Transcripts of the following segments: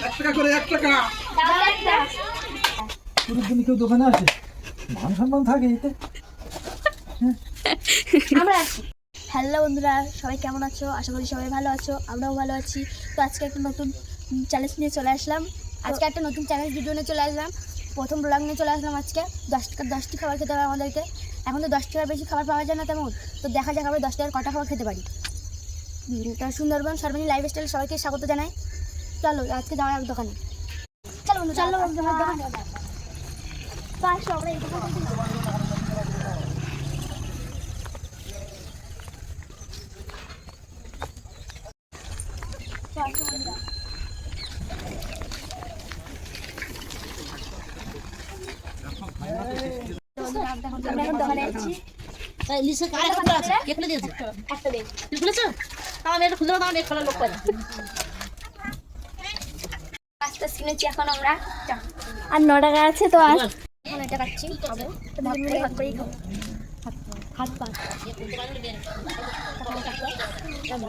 1 টাকা করে 1 টাকা। পুরো দিন কেউ দোকানে আসে, মান সম্মান থাকে এতে। আমরা আছি। হ্যালো বন্ধুরা, সবাই কেমন আছো? আশা করি সবাই ভালো আছো, আমরাও ভালো আছি। তো আজকে একটা নতুন চ্যালেঞ্জ নিয়ে চলে আসলাম। আজকে একটা নতুন চ্যালেঞ্জ ভিডিও নিয়ে চলে আসলাম। প্রথম ব্লগ নিয়ে চলে আসলাম আজকে। 10 টাকার 10টি খাবার খেতে হবে আমাদেরকে। এখন তো 10 টাকার বেশি খাবার পাওয়া যায় না তেমন, তো দেখা যাক আমরা 10 টাকার কটা খাবার খেতে পারি। তো সুন্দরবন সর্বনী লাইফস্টাইল সবাইকে স্বাগত জানাই। চলো আজকে যাওয়া এক দোকানে। চলো বন্ধু, চলো দোকানে। তো আসো আমরা এই দোকানে আছি। পাঁচটা কিনেছি এখন আমরা, আর 9 টাকা আছে। তো আর এখন এটা খাচ্ছি, খাবো ভাত করেই খাবো। হাত পা চলো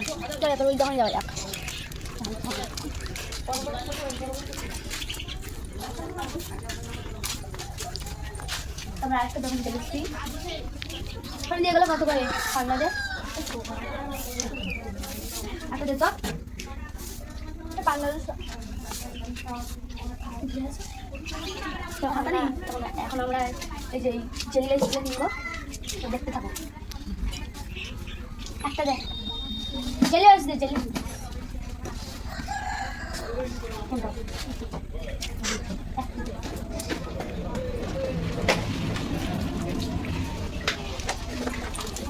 ওই দোকানে যাওয়া যাক। আমরা আরেকটা দোকান দেখছি, ওখানে দিয়ে গেলো কত করে ঠান্ডা দে একটা দে তো বাংলাদেশ। এখন আমরা এই যে জেলি রাইস কিনবো, তো দেখতে থাকো। একটা দেখ জেলি রাইস দে, জেলি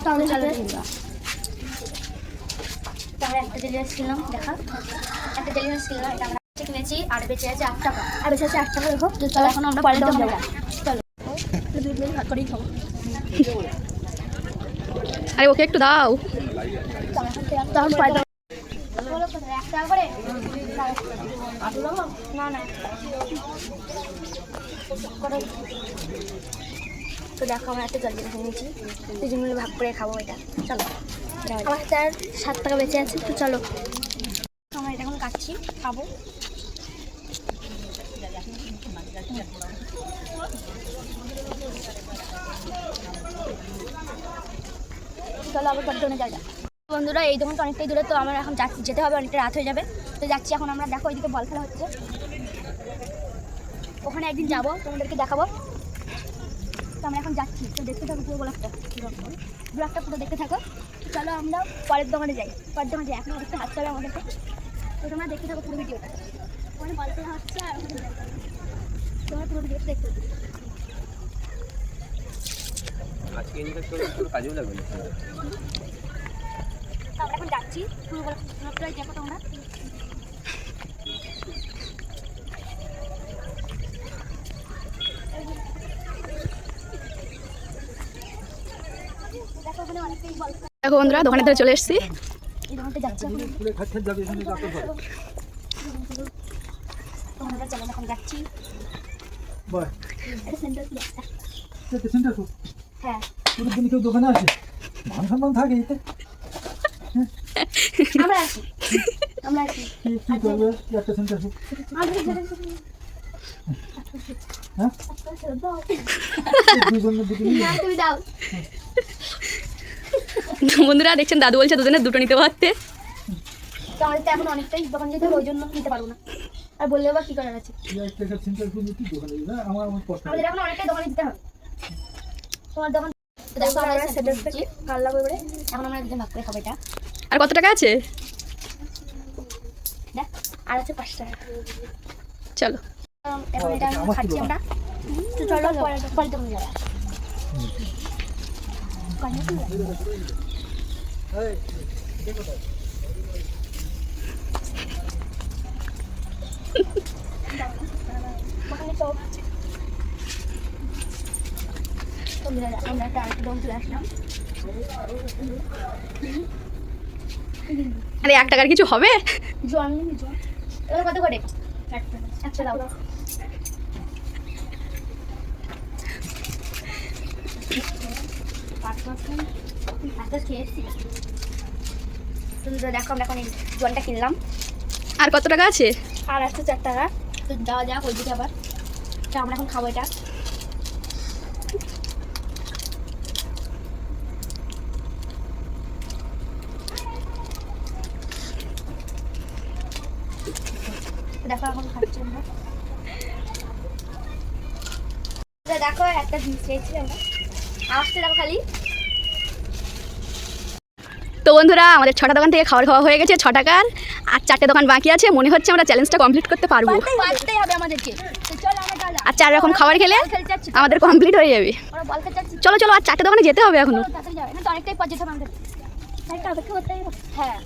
তাহলে চলো তাহলে একটা জেলি রাইস কিনলাম। দেখা একটা জেলি রাইস কিনলাম, এটা আমরা কিনেছি আর বেঁচে আছে 8 টাকা। আর বেঁচে আছে 8 টাকা দেখো। চলো এখন আমরা পরের দোকানে যাবো। চলো ভাত করেই খাবো। আরে ওকে একটু দাও। তখন পরের দোকানে 1 টাকা করে না না। তো দেখো আমরা একটা জল নিয়েছি, 2 মিলে ভাগ করে খাবো এটা। চলো আমার তার 7 টাকা বেঁচে আছে, তো চলো আমরা এটা এখন কাটছি, খাবো। চলো আবার দোকানে যাওয়া যাক। বন্ধুরা এই দোকানটা অনেকটাই দূরে, তো আমার এখন যেতে হবে, অনেকটা রাত হয়ে যাবে। তো যাচ্ছি এখন আমরা। দেখো ওইদিকে বল খেলা হচ্ছে, ওখানে একদিন যাবো, তোমাদেরকে দেখাবো। তো আমরা এখন যাচ্ছি, তো দেখতে থাকো পুরো ব্লগটা পুরো দেখতে থাকো। চলো আমরা পরের দোকানে যাই। পরের দোকানে যাই, এখন অনেকটা হাঁটতে হবে আমাদেরকে, তো তোমরা দেখতে থাকো পুরো ভিডিওটা। ওখানে বল খেলা হচ্ছে আর ওখানে তোমরা পুরো ভিডিওটা দেখতে থাকো। আজকে ইনভেস্ট করে কোনো কাজেও লাগবে না। তো আমরা এখন যাচ্ছি পুরো ব্লগটা দেখো তোমরা। দেখো ওখানে অনেকটাই বল। দেখো বন্ধুরা, দোকানের ধারে চলে এসেছি। এই দোকানটা যাচ্ছি এখন। পুরো খাচ্ছে যাবে এখানে যাতে পারে। তোমরা চলো এখন যাচ্ছি। বাহ, এটা সেন্টার কি একটা? এটা সেন্টার খুব। হ্যাঁ পুরো দিন কেউ দোকানে আসে, মান সম্মান থাকে এতে। আমরা আছি। আমরা আছি। কি করবে একটা সেন্টার খুব? হ্যাঁ তুমি দাও। বন্ধুরা দেখছেন, দাদু বলছে দুজনে দুটো নিতে পারতে। তো আমাদের তো এখন অনেকটাই দোকান যেতে হবে, ওই জন্য নিতে পারবো না। আর বললেও বা কি করার আছে, একটা সেন্টার খুব কি দোকানে না আমার কষ্ট। আমাদের এখন অনেকটাই দোকানে দিতে হবে। তোমার দোকান দেখো আমরা সেটার থেকে কাল্লা করে এখন আমরা দুজন ভাগ করে খাবো এটা। আর কত টাকা আছে? দেখ আর আছে 5 টাকা। চলো এখন এটা খাচ্ছি আমরা। তো চলো পরে দোকানে যাবো। আমরা একটা আরেকটা দোকান চলে আসলাম। আরে 1 টাকার কিছু হবে? জল নিবি জল? এগুলো কত করে? একটা দাও। দেখো আমরা এখন এই জলটা কিনলাম। আর কত টাকা আছে? আর আছে 4 টাকা। তো যাওয়া যাক ওই দিকে আবার। তো আমরা এখন খাবো এটা। দেখো এখন খাচ্ছি আমরা। দেখো একটা জিনিস খেয়েছি আমরা। আসতে দেখো খালি। তো বন্ধুরা আমাদের 6টা দোকান থেকে খাওয়া হয়ে গেছে 6 টাকার, আর 4টে দোকান বাকি আছে। মনে হচ্ছে আমরা চ্যালেঞ্জটা কমপ্লিট করতে পারবো। পারতেই হবে আমাদেরকে। তো চল আমরা চল। আর 4 রকম খাবার খেলে খেলতে যাচ্ছি। আমাদের কমপ্লিট হয়ে যাবে। আমরা বল খেলতে যাচ্ছি। চলো চলো, আর 4টে দোকানে যেতে হবে এখনো। তাড়াতাড়ি যাবে না তো অনেকটাই পর যেতে হবে আমাদের। একটা অপেক্ষা করতেই হবে। হ্যাঁ।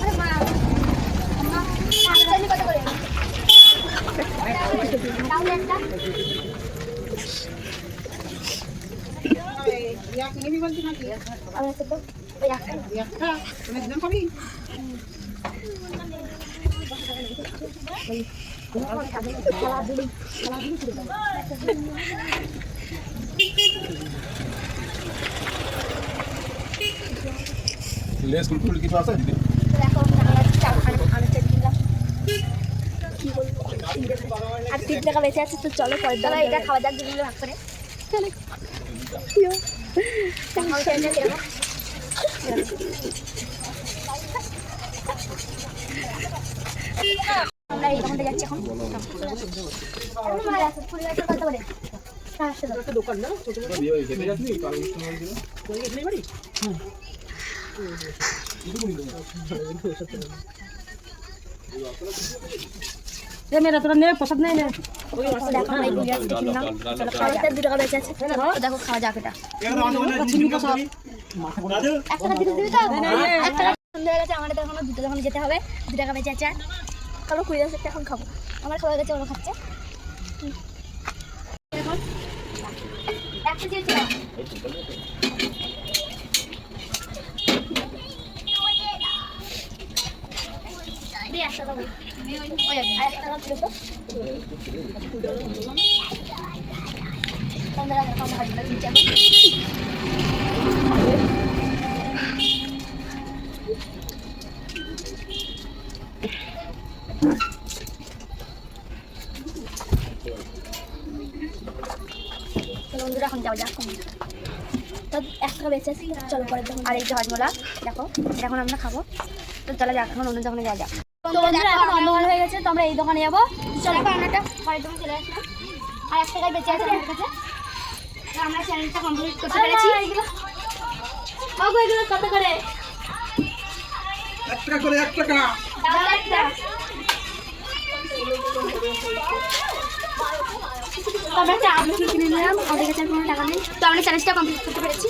আরে মা মা কত করে? তাহলে একটা লেস কুলকুল কিছু আছে দিদি? আর 3 টাকা বেঁচে আছে। তো চলো পরের দাঁড়া এটা খাওয়া যাক দুটো ভাগ করে। চলো আমরা এই দোকানটা যাচ্ছি এখন। দোকান না ছোট ছোট বিয়ে হয়ে গেছে যাসনি কাল অনুষ্ঠান ছিল কই গেছিস বাড়ি? मेरा थोड़ा नहीं पसंद नहीं है। देखो भाई गुड़िया से कितना चलो खाओ। इधर 2 টাকা বেঁচে আছে। দেখো খাওয়া যাক এটা। একটা দিতে দিবি তো? একটা সন্ধ্যা হয়ে গেছে আমাদের তো এখনো 2টা দোকানে যেতে হবে। 2 টাকা বেঁচে আছে। চলো কুড়ি আছে এখন খাবো। আমার খাওয়া গেছে ওরা খাচ্ছে। এখন একটা দিয়েছি না। দিয়ে একটা দাও। ওই একটা দাও তো। তোমরা খাওয়া খাবে দিচ্ছি এখন। বন্ধুরা এখন যাওয়া যাক। তো 1 টাকা বেঁচে আছে। চলো পরে দেখুন। আর এই যে হজমলা দেখো এটা এখন আমরা খাবো। তো চলো যাক এখন অন্য দোকানে যাওয়া যাক। তো বন্ধুরা এখন অন্ধকার হয়ে গেছে। তো আমরা এই দোকানে যাবো। চলো এখন আমরা একটা পরের দোকানে চলে আসলাম। আর 1 টাকায় বেঁচে আছে আমার কাছে। তো আমরা চ্যানেলটা কমপ্লিট করতে পেরেছি। বাবু এগুলো কত করে? 1 টাকা করে 1 টাকা। দাও একটা। তো আমরা চা কিনে নিলাম। আমাদের কাছে কোনো টাকা নেই। তো আমরা চ্যালেঞ্জটা কমপ্লিট করতে পেরেছি।